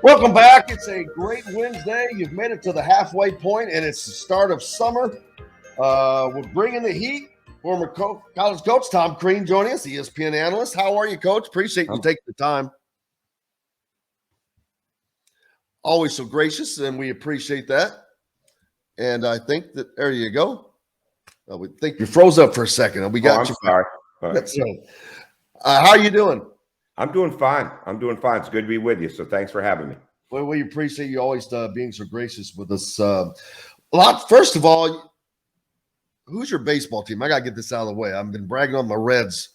Welcome back. It's a great Wednesday. You've made it to the halfway point, and it's the start of summer. We're bringing the heat. Former college coach Tom Crean joining us, ESPN analyst. How are you, Coach? Appreciate you I'm, taking the time. Always so gracious, and we appreciate that. And I think that there you go. We think you froze up for a second. We oh, got I'm you. sorry. So, how are you doing? I'm doing fine. I'm doing fine. It's good to be with you. So thanks for having me. Well, we appreciate you always being so gracious with us. First of all, who's your baseball team? I got to get this out of the way. I've been bragging on my Reds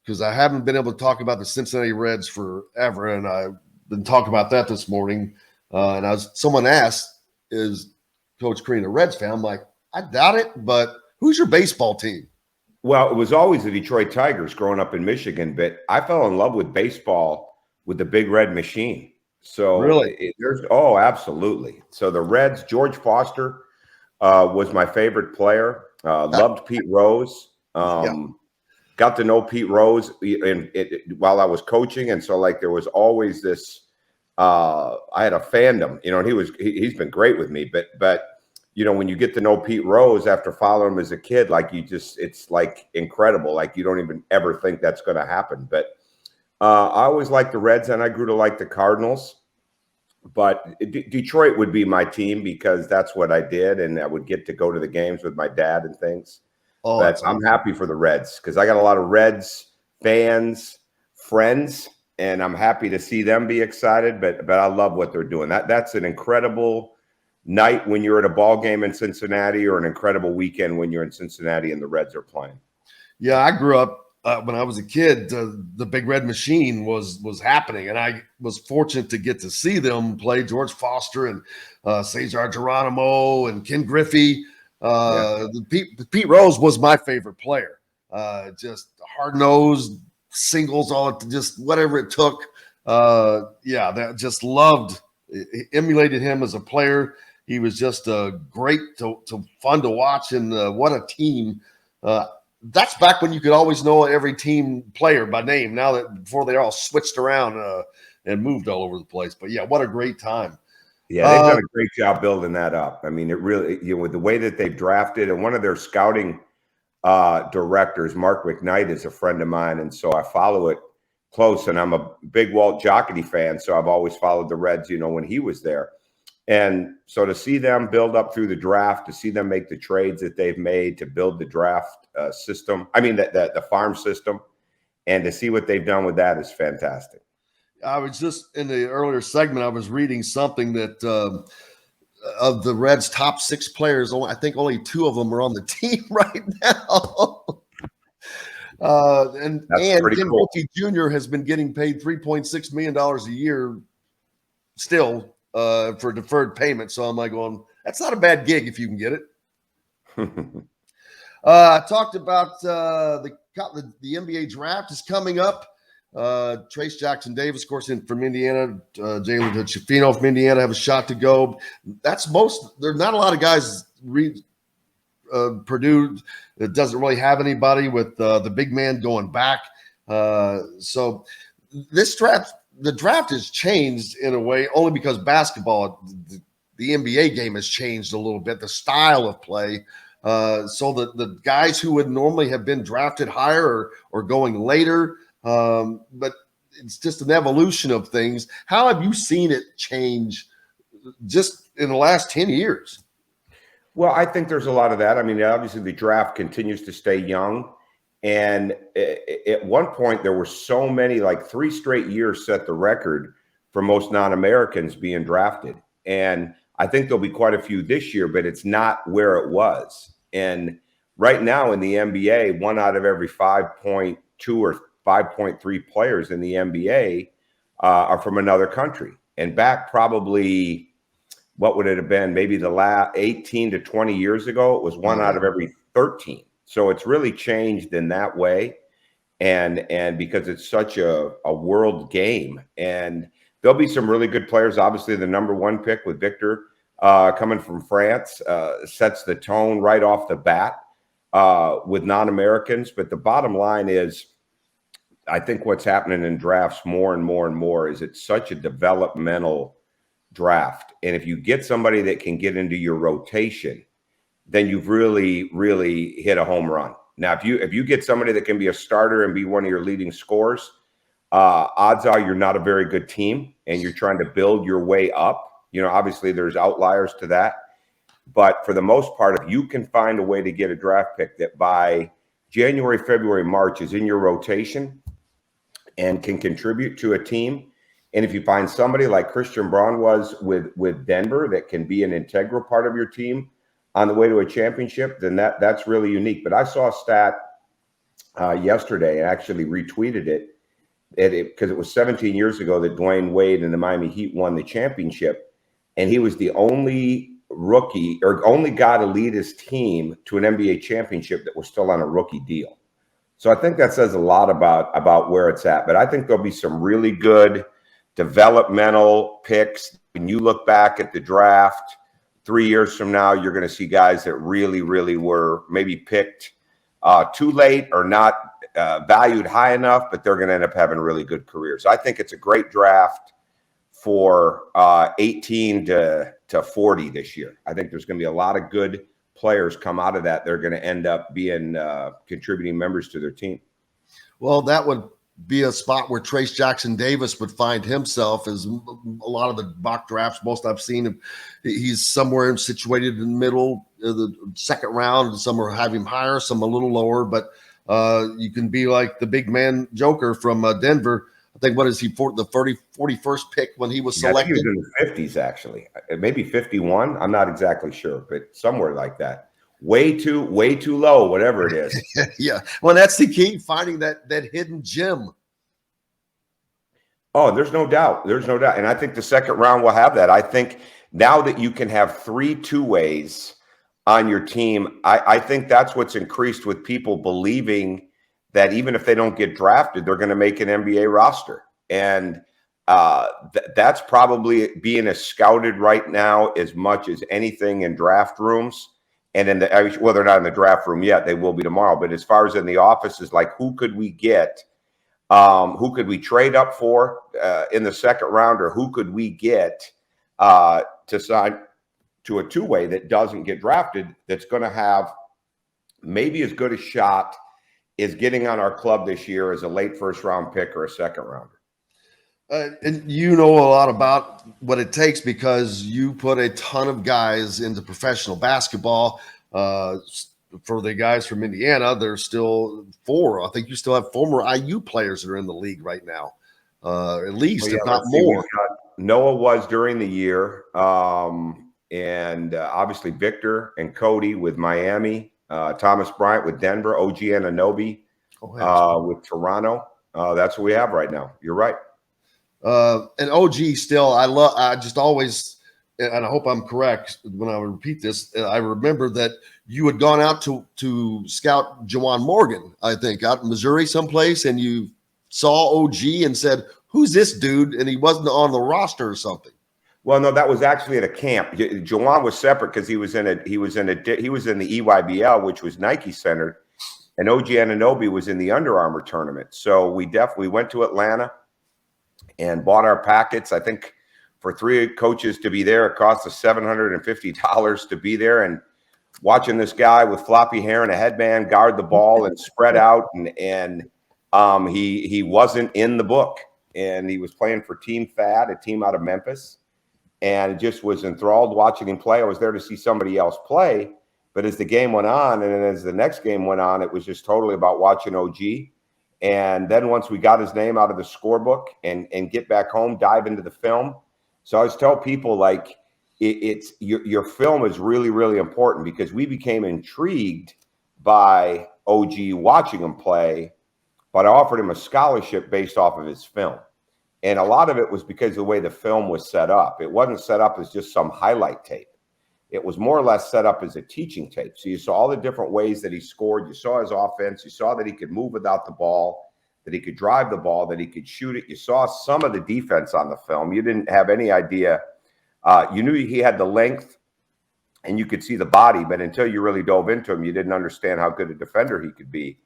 because I haven't been able to talk about the Cincinnati Reds forever, and I've been talking about that this morning. Someone asked, "Is Coach Crean a Reds fan?" I'm like, I doubt it, but who's your baseball team? Well, it was always the Detroit Tigers growing up in Michigan, but I fell in love with baseball with the Big Red Machine. So Really? absolutely. So the Reds, George Foster was my favorite player. Loved Pete Rose. Yeah. Got to know Pete Rose while I was coaching, and so like there was always this. I had a fandom, and he's been great with me, but when you get to know Pete Rose after following him as a kid, like it's like incredible. Like you don't even ever think that's going to happen. But I always liked the Reds, and I grew to like the Cardinals. But Detroit would be my team because that's what I did, and I would get to go to the games with my dad and things. Oh, But I'm happy for the Reds because I got a lot of Reds fans, friends, and I'm happy to see them be excited. But I love what they're doing. That's an incredible night when you're at a ball game in Cincinnati, or an incredible weekend when you're in Cincinnati and the Reds are playing. Yeah, I grew up when I was a kid. The Big Red Machine was happening, and I was fortunate to get to see them play. George Foster and Cesar Geronimo and Ken Griffey. Pete Rose was my favorite player. Just hard nosed singles, just whatever it took. That just loved, emulated him as a player. He was just great to fun to watch, and what a team. That's back when you could always know every team player by name. Now that before they all switched around and moved all over the place. But yeah, what a great time. Yeah, they've done a great job building that up. I mean, it really, with the way that they've drafted, and one of their scouting directors, Mark McKnight, is a friend of mine, and so I follow it close. And I'm a big Walt Jocketty fan, so I've always followed the Reds, when he was there. And so to see them build up through the draft, to see them make the trades that they've made to build the draft system, the farm system, and to see what they've done with that is fantastic. I was just in the earlier segment, I was reading something that of the Reds' top 6 players, I think only 2 of them are on the team right now. And Ken cool. Griffey Jr. has been getting paid $3.6 million a year still for deferred payment. So I'm like going, that's not a bad gig if you can get it. I talked about the NBA draft is coming up. Trace Jackson Davis, of course, from Indiana. Jalen Chafino from Indiana have a shot to go. There's not a lot of guys. Purdue doesn't really have anybody with the big man going back. So this draft, the draft has changed in a way only because basketball, the NBA game has changed a little bit, the style of play. So the guys who would normally have been drafted higher or going later, but it's just an evolution of things. How have you seen it change just in the last 10 years? Well, I think there's a lot of that. I mean, obviously the draft continues to stay young. And at one point, there were so many, like 3 straight years set the record for most non-Americans being drafted. And I think there'll be quite a few this year, but it's not where it was. And right now in the NBA, 1 out of every 5.2 or 5.3 players in the NBA are from another country. And back probably, what would it have been? Maybe the last 18 to 20 years ago, it was 1 out of every 13. So it's really changed in that way. And because it's such a world game, and there'll be some really good players. Obviously, the number 1 pick with Victor coming from France sets the tone right off the bat with non-Americans. But the bottom line is, I think what's happening in drafts more and more and more is it's such a developmental draft. And if you get somebody that can get into your rotation, then you've really, really hit a home run. Now, if you get somebody that can be a starter and be one of your leading scorers, odds are you're not a very good team and you're trying to build your way up. You know, obviously there's outliers to that. But for the most part, if you can find a way to get a draft pick that by January, February, March is in your rotation and can contribute to a team, and if you find somebody like Christian Braun was with Denver that can be an integral part of your team on the way to a championship, then that's really unique. But I saw a stat yesterday and actually retweeted it because it was 17 years ago that Dwayne Wade and the Miami Heat won the championship, and he was the only rookie or only guy to lead his team to an NBA championship that was still on a rookie deal. So I think that says a lot about where it's at. But I think there'll be some really good developmental picks. When you look back at the draft 3 years from now, you're going to see guys that really, really were maybe picked too late or not valued high enough, but they're going to end up having really good careers. I think it's a great draft for 18 to 40 this year. I think there's going to be a lot of good players come out of that. They're going to end up being contributing members to their team. Well, that would be a spot where Trace Jackson Davis would find himself, as a lot of the mock drafts, most I've seen him, he's somewhere situated in the middle of the second round. Some are have him higher, some a little lower, but you can be like the big man Joker from Denver. I think, what is he, for the 41st pick when he was selected? I think he was in the 50s, actually. Maybe 51. I'm not exactly sure, but somewhere like that. Way too low, whatever it is. Yeah. Well, that's the key, finding that hidden gem. Oh, there's no doubt. There's no doubt. And I think the second round will have that. I think now that you can have 3 two-ways on your team, I think that's what's increased with people believing that even if they don't get drafted, they're going to make an NBA roster. And that's probably being as scouted right now as much as anything in draft rooms. And in well, they're not in the draft room yet. They will be tomorrow. But as far as in the offices, like who could we get? Who could we trade up for in the second round? Or who could we get to sign to a two-way that doesn't get drafted, that's going to have maybe as good a shot is getting on our club this year as a late first round pick or a second rounder. And you know a lot about what it takes because you put a ton of guys into professional basketball. For the guys from Indiana, there's still 4. I think you still have former IU players that are in the league right now, at least, if not more. Noah was during the year, and obviously Victor and Cody with Miami. Thomas Bryant with Denver, OG Anunoby with Toronto. That's what we have right now. You're right. And OG still, I just always, and I hope I'm correct when I repeat this, I remember that you had gone out to scout Juwan Morgan, I think, out in Missouri someplace, and you saw OG and said, "Who's this dude?" And he wasn't on the roster or something. Well, no, that was actually at a camp. Juwan was separate because he was in the EYBL, which was Nike centered, and OG Anunoby was in the Under Armour tournament. So we went to Atlanta and bought our packets. I think for 3 coaches to be there, it cost us $750 to be there. And watching this guy with floppy hair and a headband guard the ball and spread out, and he wasn't in the book, and he was playing for Team Fad, a team out of Memphis. And just was enthralled watching him play. I was there to see somebody else play. But as the game went on, and then as the next game went on, it was just totally about watching OG. And then once we got his name out of the scorebook and get back home, dive into the film. So I always tell people, like, it's your film is really, really important because we became intrigued by OG watching him play, but I offered him a scholarship based off of his film. And a lot of it was because of the way the film was set up. It wasn't set up as just some highlight tape. It was more or less set up as a teaching tape. So you saw all the different ways that he scored. You saw his offense. You saw that he could move without the ball, that he could drive the ball, that he could shoot it. You saw some of the defense on the film. You didn't have any idea. You knew he had the length and you could see the body, but until you really dove into him, you didn't understand how good a defender he could be.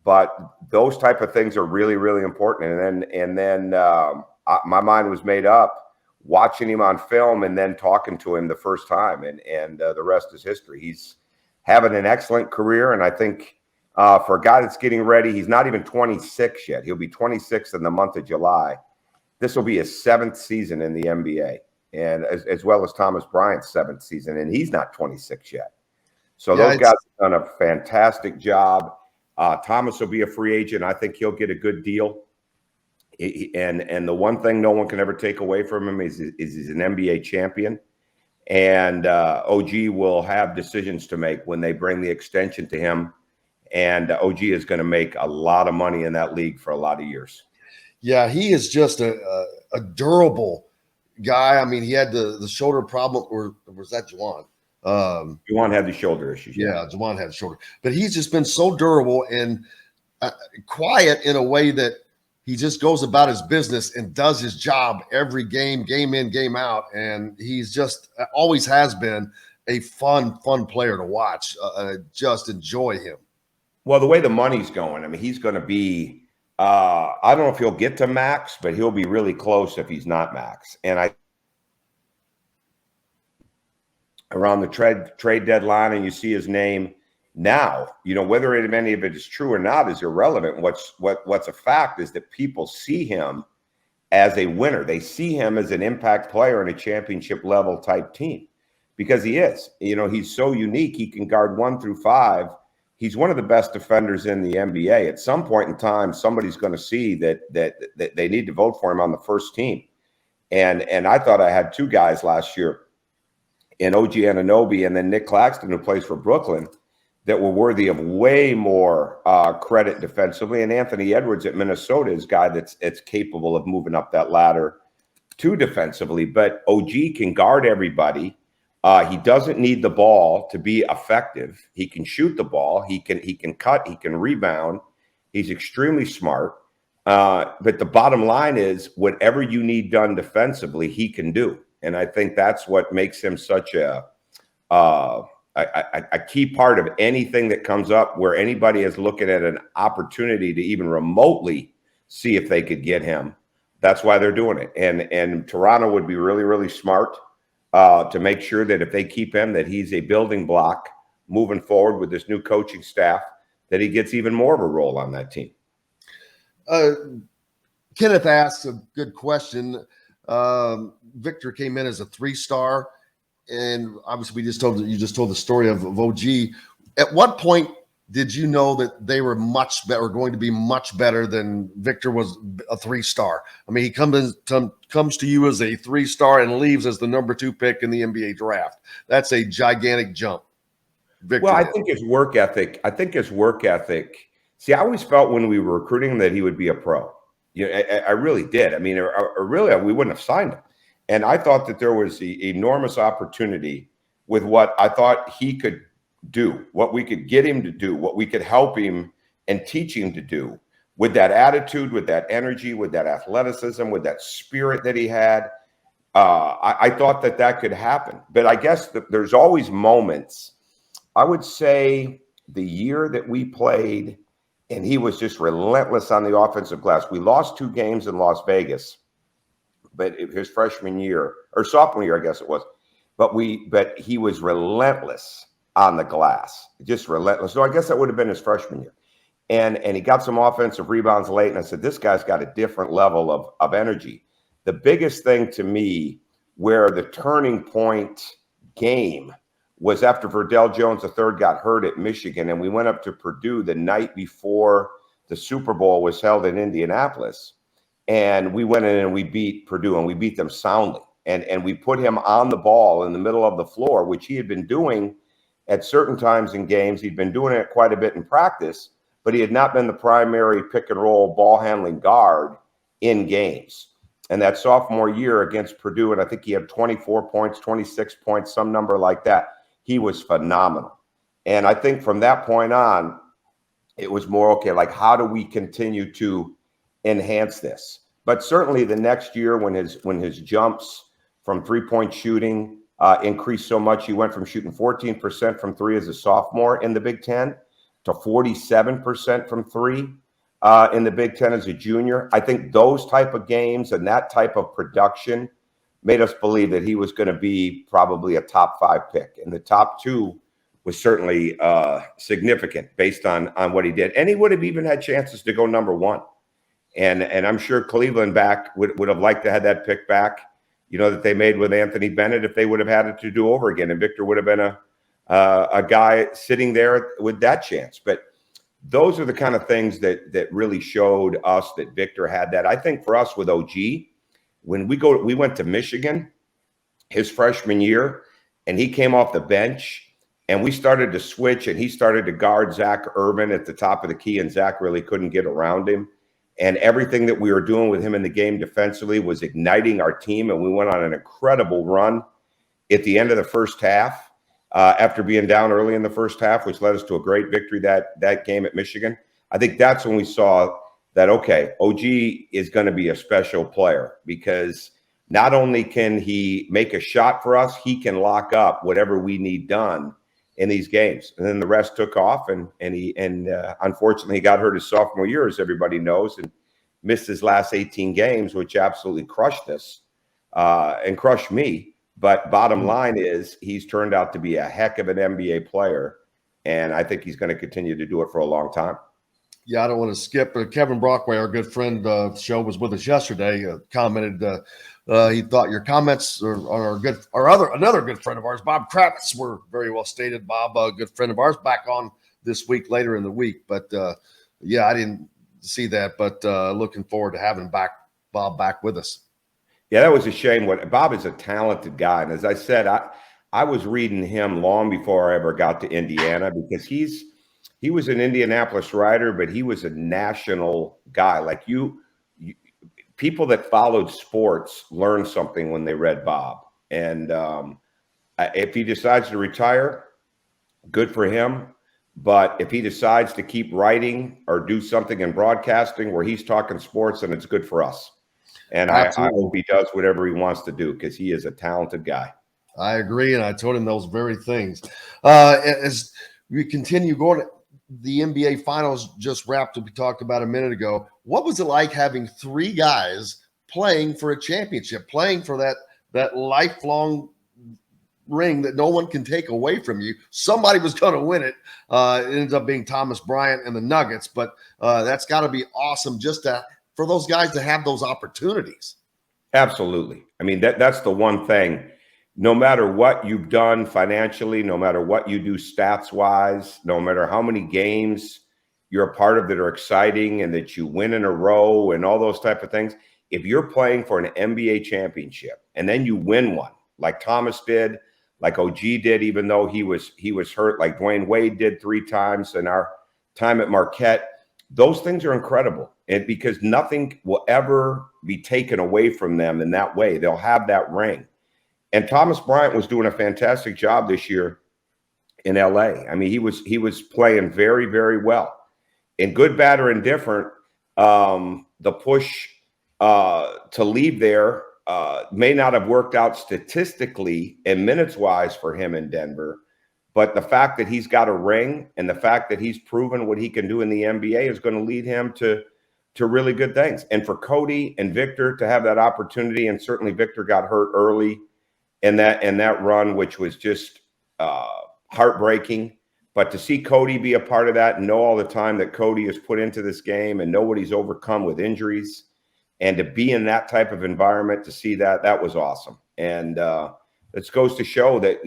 But those type of things are really, really important. And then my mind was made up watching him on film and then talking to him the first time, and the rest is history. He's having an excellent career, and I think for a guy that's getting ready, he's not even 26 yet. He'll be 26 in the month of July. This will be his 7th season in the NBA, and as well as Thomas Bryant's 7th season, and he's not 26 yet. So those guys have done a fantastic job. Thomas will be a free agent. I think he'll get a good deal. And the one thing no one can ever take away from him is he's an NBA champion. And OG will have decisions to make when they bring the extension to him. And OG is going to make a lot of money in that league for a lot of years. Yeah, he is just a durable guy. I mean, he had the shoulder problem, or was that Juwan? Juwan had the shoulder issues. Yeah, Juwan had the shoulder. But he's just been so durable and quiet in a way that he just goes about his business and does his job every game in, game out. And he's just always has been a fun player to watch. Just enjoy him. Well, the way the money's going, I mean, he's going to be, I don't know if he'll get to max, but he'll be really close if he's not max. And around the trade deadline, and you see his name now, whether any of it is true or not is irrelevant. What's a fact is that people see him as a winner. They see him as an impact player in a championship level type team, because he is. He's so unique. He can guard 1 through 5. He's one of the best defenders in the NBA. At some point in time, somebody's going to see that they need to vote for him on the first team. And I thought I had 2 guys last year in OG Anunoby and then Nick Claxton, who plays for Brooklyn, that were worthy of way more credit defensively. And Anthony Edwards at Minnesota is a guy that's capable of moving up that ladder too defensively. But OG can guard everybody. He doesn't need the ball to be effective. He can shoot the ball. He can cut. He can rebound. He's extremely smart. But the bottom line is, whatever you need done defensively, he can do. And I think that's what makes him such a key part of anything that comes up where anybody is looking at an opportunity to even remotely see if they could get him. That's why they're doing it. And Toronto would be really, really smart to make sure that if they keep him, that he's a building block moving forward with this new coaching staff, that he gets even more of a role on that team. Kenneth asks a good question. Victor came in as a 3-star, and obviously you just told the story of OG. At what point did you know that they were much better, going to be much better than Victor was a 3-star? I mean, he comes to you as a 3-star and leaves as the number 2 pick in the NBA draft. That's a gigantic jump. Victor. Well, I think his work ethic. See, I always felt when we were recruiting him that he would be a pro. I really did. I mean, really, we wouldn't have signed him. And I thought that there was enormous opportunity with what I thought he could do, what we could get him to do, what we could help him and teach him to do, with that attitude, with that energy, with that athleticism, with that spirit that he had. I thought that could happen. But I guess there's always moments. I would say the year that we played, and he was just relentless on the offensive glass. We lost 2 games in Las Vegas, but his freshman year or sophomore year, I guess it was. But he was relentless on the glass, just relentless. So I guess that would have been his freshman year. And he got some offensive rebounds late, and I said, this guy's got a different level of energy. The biggest thing to me, where the turning point game was after Verdell Jones III got hurt at Michigan, and we went up to Purdue the night before the Super Bowl was held in Indianapolis. And we went in and we beat Purdue, and we beat them soundly. And we put him on the ball in the middle of the floor, which he had been doing at certain times in games. He'd been doing it quite a bit in practice, but he had not been the primary pick and roll ball handling guard in games. And that sophomore year against Purdue, and I think he had 24 points, 26 points, some number like that. He was phenomenal. And I think from that point on, it was more, okay, like, how do we continue to enhance this? But certainly the next year, when his jumps from 3-point shooting increased so much, he went from shooting 14% from 3 as a sophomore in the Big Ten to 47% from 3 in the Big Ten as a junior. I think those type of games and that type of production made us believe that he was going to be probably a top 5 pick. And the top 2 was certainly significant based on what he did. And he would have even had chances to go number 1. And I'm sure Cleveland back would have liked to have that pick back, that they made with Anthony Bennett if they would have had it to do over again. And Victor would have been a guy sitting there with that chance. But those are the kind of things that really showed us that Victor had that. I think for us with OG, when we went to Michigan his freshman year, and he came off the bench, and we started to switch, and he started to guard Zach Irvin at the top of the key, and Zach really couldn't get around him. And everything that we were doing with him in the game defensively was igniting our team, and we went on an incredible run at the end of the first half after being down early in the first half, which led us to a great victory that game at Michigan. I think that's when we saw that, okay, OG is going to be a special player, because not only can he make a shot for us, he can lock up whatever we need done in these games. And then the rest took off, and unfortunately he got hurt his sophomore year, as everybody knows, and missed his last 18 games, which absolutely crushed us and crushed me. But bottom line is, he's turned out to be a heck of an NBA player, and I think he's going to continue to do it for a long time. Yeah, I don't want to skip. Kevin Brockway, our good friend of the show, was with us yesterday. Commented he thought your comments are good. Another good friend of ours, Bob Kravitz, were very well stated. Bob, a good friend of ours, back on this week later in the week. But yeah, I didn't see that. But looking forward to having Bob back with us. Yeah, that was a shame. Bob is a talented guy, and as I said, I was reading him long before I ever got to Indiana, because he was an Indianapolis writer, but he was a national guy. Like people that followed sports learned something when they read Bob. And if he decides to retire, good for him. But if he decides to keep writing or do something in broadcasting where he's talking sports, then it's good for us. And I hope he does whatever he wants to do, because he is a talented guy. I agree, and I told him those very things. As we continue going, the NBA Finals just wrapped up. We talked about a minute ago. What was it like having 3 guys playing for a championship, playing for that lifelong ring that no one can take away from you? Somebody was going to win it. It ended up being Thomas Bryant and the Nuggets, but that's got to be awesome just for those guys to have those opportunities. Absolutely. I mean, that's the one thing. No matter what you've done financially, no matter what you do stats-wise, no matter how many games you're a part of that are exciting and that you win in a row and all those type of things, if you're playing for an NBA championship and then you win one, like Thomas did, like OG did, even though he was hurt, like Dwayne Wade did 3 times in our time at Marquette, those things are incredible. And because nothing will ever be taken away from them in that way. They'll have that ring. And Thomas Bryant was doing a fantastic job this year in LA. I mean, he was playing very, very well. In good, bad, or indifferent, the push to leave there may not have worked out statistically and minutes-wise for him in Denver. But the fact that he's got a ring and the fact that he's proven what he can do in the NBA is going to lead him to really good things. And for Cody and Victor to have that opportunity, and certainly Victor got hurt early in that run, which was just heartbreaking. But to see Cody be a part of that and know all the time that Cody has put into this game and know what he's overcome with injuries, and to be in that type of environment, to see that was awesome. And it goes to show that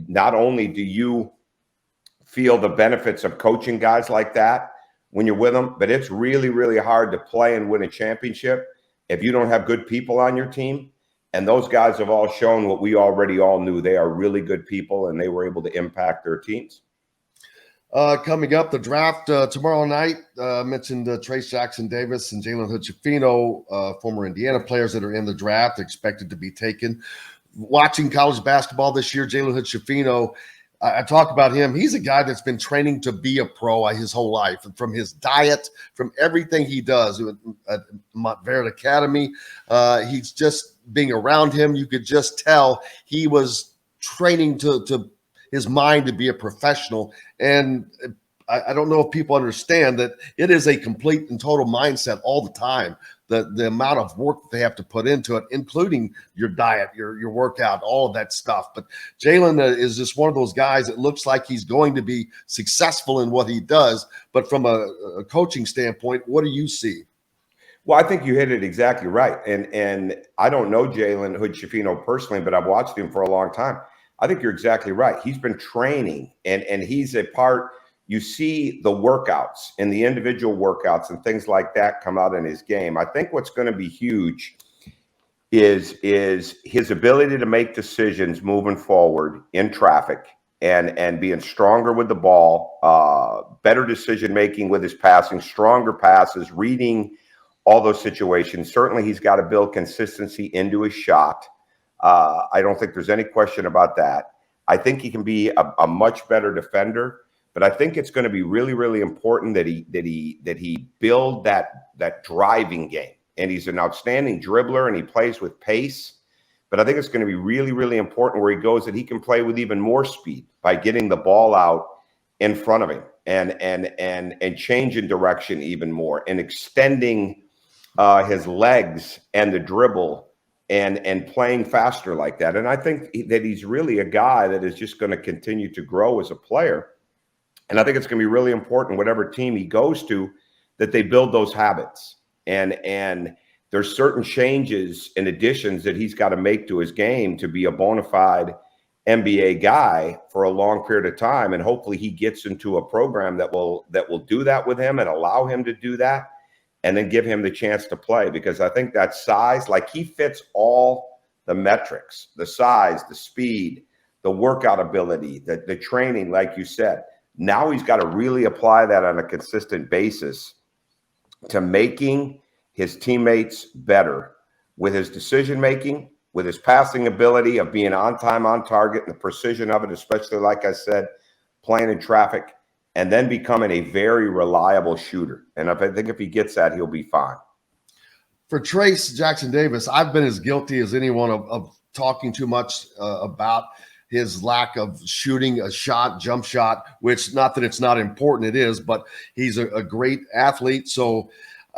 not only do you feel the benefits of coaching guys like that when you're with them, but it's really, really hard to play and win a championship if you don't have good people on your team. And those guys have all shown what we already all knew. They are really good people, and they were able to impact their teams. Coming up, the draft tomorrow night. Mentioned Trace Jackson Davis and Jalen Hood-Schifino, former Indiana players that are in the draft, expected to be taken. Watching college basketball this year, Jalen Hood-Schifino, I talk about him. He's a guy that's been training to be a pro his whole life, and from his diet, from everything he does at Montverde Academy. He's just being around him. You could just tell he was training to his mind to be a professional. And I don't know if people understand that it is a complete and total mindset all the time. The amount of work that they have to put into it, including your diet, your workout, all of that stuff. But Jalen is just one of those guys that looks like he's going to be successful in what he does. But from a coaching standpoint, what do you see? Well, I think you hit it exactly right. And I don't know Jalen Hood-Schifino personally, but I've watched him for a long time. I think you're exactly right. He's been training, and he's a part. You see the workouts and the individual workouts and things like that come out in his game. I think what's going to be huge is his ability to make decisions moving forward in traffic and being stronger with the ball, better decision making with his passing, stronger passes, reading all those situations. Certainly, he's got to build consistency into his shot. I don't think there's any question about that. I think he can be a much better defender. But I think it's going to be really, really important that he build that driving game. And he's an outstanding dribbler and he plays with pace. But I think it's going to be really, really important where he goes that he can play with even more speed by getting the ball out in front of him and changing direction even more and extending his legs and the dribble and playing faster like that. And I think that he's really a guy that is just going to continue to grow as a player. And I think it's going to be really important, whatever team he goes to, that they build those habits. And there's certain changes and additions that he's got to make to his game to be a bona fide NBA guy for a long period of time. And hopefully he gets into a program that will do that with him and allow him to do that and then give him the chance to play. Because I think that size, like he fits all the metrics, the size, the speed, the workout ability, the training, like you said. Now he's got to really apply that on a consistent basis to making his teammates better with his decision-making, with his passing ability of being on time, on target, and the precision of it, especially, like I said, playing in traffic, and then becoming a very reliable shooter. And I think if he gets that, he'll be fine. For Trace Jackson Davis, I've been as guilty as anyone of talking too much about his lack of shooting a shot, jump shot, which not that it's not important, it is, but he's a great athlete. So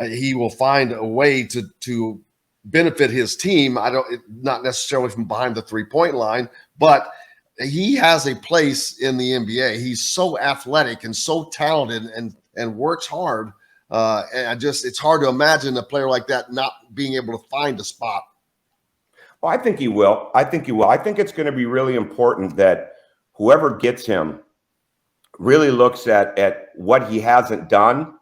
he will find a way to benefit his team. Not necessarily from behind the 3-point line, but he has a place in the NBA. He's so athletic and so talented and works hard. And it's hard to imagine a player like that not being able to find a spot. Well, I think he will. I think it's going to be really important that whoever gets him really looks at what he hasn't done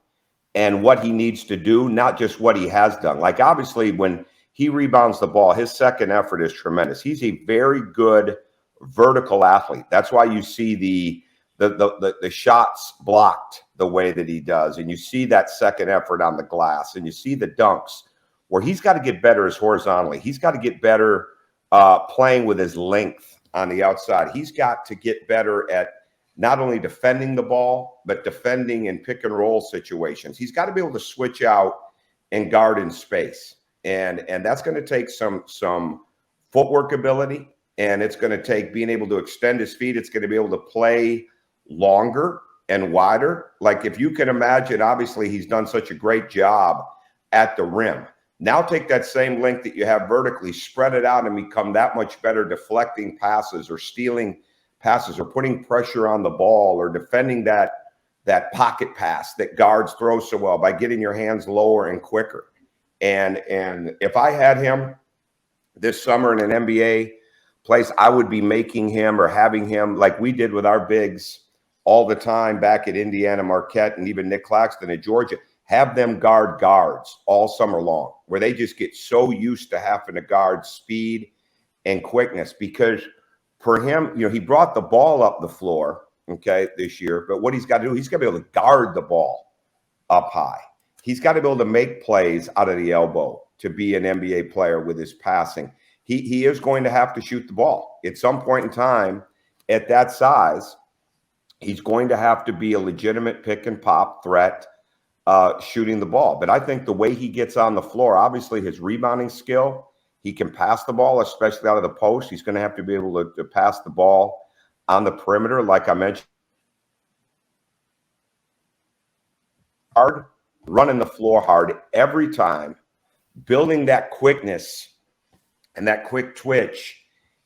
and what he needs to do, not just what he has done. Like, obviously, when he rebounds the ball, his second effort is tremendous. He's a very good vertical athlete. That's why you see the shots blocked the way that he does. And you see that second effort on the glass, and you see the dunks. Where he's got to get better is horizontally. He's got to get better playing with his length on the outside. He's got to get better at not only defending the ball, but defending in pick and roll situations. He's got to be able to switch out and guard in space. And that's going to take some footwork ability, and it's going to take being able to extend his feet. It's going to be able to play longer and wider. Like, if you can imagine, obviously he's done such a great job at the rim. Now take that same length that you have vertically, spread it out, and become that much better deflecting passes or stealing passes or putting pressure on the ball or defending that pocket pass that guards throw so well by getting your hands lower and quicker. And if I had him this summer in an NBA place, I would be making him or having him, like we did with our bigs all the time back at Indiana, Marquette, and even Nick Claxton at Georgia. Have them guard guards all summer long, where they just get so used to having to guard speed and quickness. Because for him, he brought the ball up the floor, this year. But what he's got to do, he's got to be able to guard the ball up high. He's got to be able to make plays out of the elbow to be an NBA player with his passing. He is going to have to shoot the ball. At some point in time, at that size, he's going to have to be a legitimate pick and pop threat shooting the ball. But I think the way he gets on the floor, obviously his rebounding skill, he can pass the ball, especially out of the post. He's going to have to be able to pass the ball on the perimeter, like I mentioned. hard, running the floor hard every time, building that quickness and that quick twitch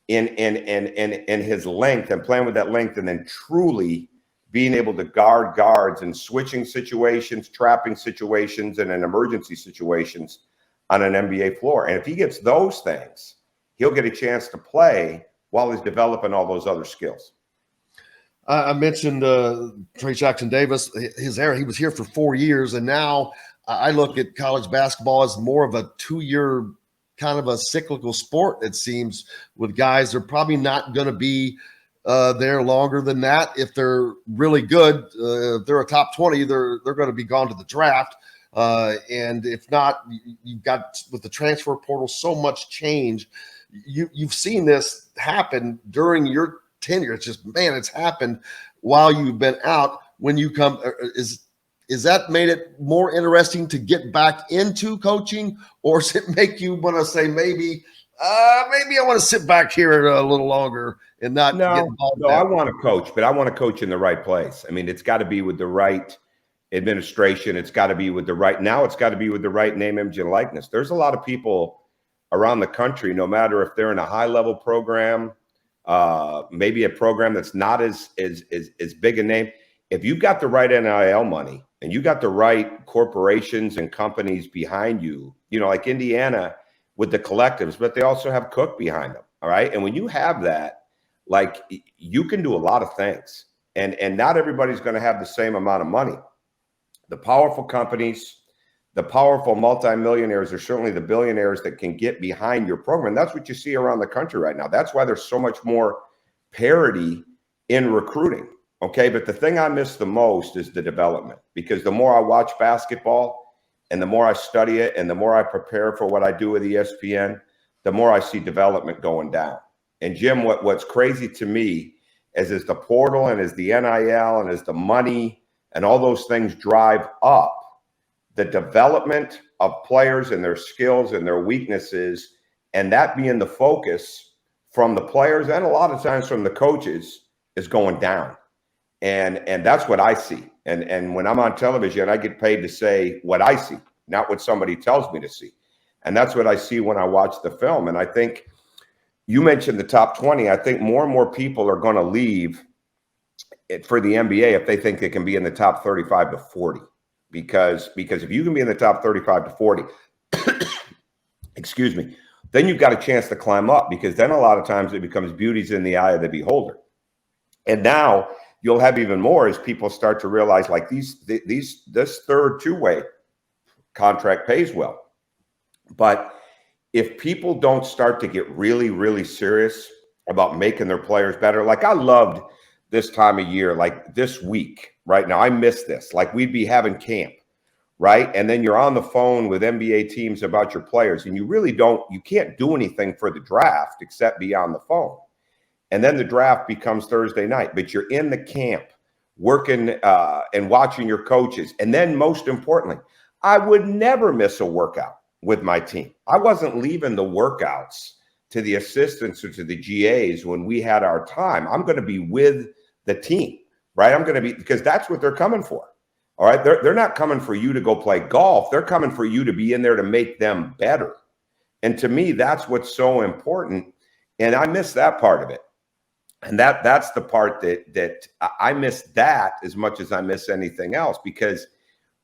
in his length and playing with that length, and then truly being able to guard guards and switching situations, trapping situations, and in emergency situations on an NBA floor. And if he gets those things, he'll get a chance to play while he's developing all those other skills. I mentioned Trey Jackson Davis, his era. He was here for 4 years, and now I look at college basketball as more of a 2-year kind of a cyclical sport, it seems, with guys that are probably not going to be there longer than that. If they're really good, if they're a top 20, they're going to be gone to the draft. And if not, you've got, with the transfer portal, so much change. You've seen this happen during your tenure. It's just, man, it's happened while you've been out. When you come, is that made it more interesting to get back into coaching, or does it make you want to say maybe I want to sit back here a little longer and not get involved? No, I want to coach, but I want to coach in the right place. I mean, it's got to be with the right administration. It's got to be with the right, now it's got to be with the right name, image, and likeness. There's a lot of people around the country, no matter if they're in a high level program, maybe a program that's not as big a name. If you've got the right NIL money and you got the right corporations and companies behind you, you know, like Indiana with the collectives, but they also have Cook behind them. All right. And when you have that, like, you can do a lot of things, and not everybody's going to have the same amount of money. The powerful companies, the powerful multimillionaires are certainly the billionaires that can get behind your program. That's what you see around the country right now. That's why there's so much more parity in recruiting. Okay. But the thing I miss the most is the development, because the more I watch basketball and the more I study it and the more I prepare for what I do with ESPN, the more I see development going down. And Jim, what's crazy to me is as the portal and as the NIL and as the money and all those things drive up, the development of players and their skills and their weaknesses, and that being the focus from the players and a lot of times from the coaches, is going down. And that's what I see. And when I'm on television, I get paid to say what I see, not what somebody tells me to see. And that's what I see when I watch the film. And I think you mentioned the top 20. I think more and more people are going to leave it for the NBA if they think they can be in the top 35 to 40. Because if you can be in the top 35 to 40, excuse me, then you've got a chance to climb up, because then a lot of times it becomes beauty's in the eye of the beholder. And now you'll have even more as people start to realize, like, this third two-way contract pays well. But if people don't start to get really, really serious about making their players better, like I loved this time of year, like this week right now, I miss this. Like, we'd be having camp, right? And then you're on the phone with NBA teams about your players, and you can't do anything for the draft except be on the phone. And then the draft becomes Thursday night, but you're in the camp working and watching your coaches. And then most importantly, I would never miss a workout with my team. I wasn't leaving the workouts to the assistants or to the GAs when we had our time. I'm going to be with the team, right? I'm going to be, because that's what they're coming for. All right. They're not coming for you to go play golf. They're coming for you to be in there to make them better. And to me, that's what's so important. And I miss that part of it. And that's the part that I miss that as much as I miss anything else, because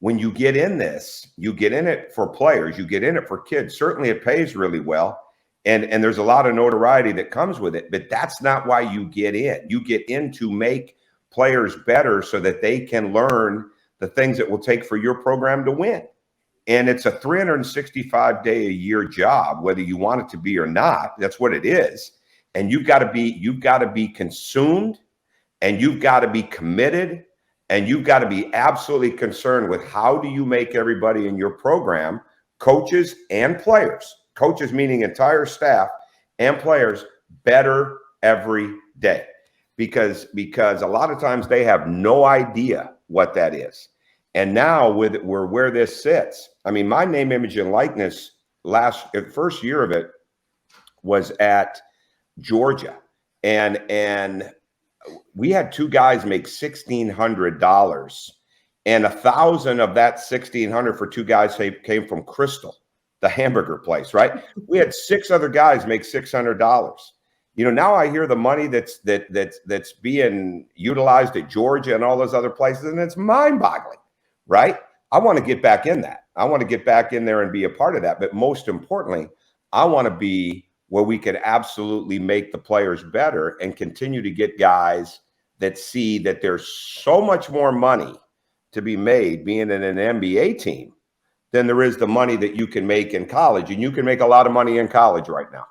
when you get in this, you get in it for players, you get in it for kids. Certainly it pays really well. And there's a lot of notoriety that comes with it, but that's not why you get in. You get in to make players better so that they can learn the things that will take for your program to win. And it's a 365-day-a-year job, whether you want it to be or not. That's what it is. And you've got to be consumed, and you've got to be committed, and you've got to be absolutely concerned with how do you make everybody in your program, coaches and players, coaches meaning entire staff and players, better every day. Because a lot of times they have no idea what that is. And now we're where this sits. I mean, my name, image, and likeness first year of it was at Georgia, and we had two guys make $1,600 and 1,000 of that 1,600 for two guys came from Crystal, the hamburger place, right? We had 6 other guys make $600. You know, now I hear the money that's being utilized at Georgia and all those other places, and it's mind-boggling, right? I want to get back in that. I want to get back in there and be a part of that. But most importantly, I want to be where we could absolutely make the players better and continue to get guys that see that there's so much more money to be made being in an NBA team than there is the money that you can make in college. And you can make a lot of money in college right now.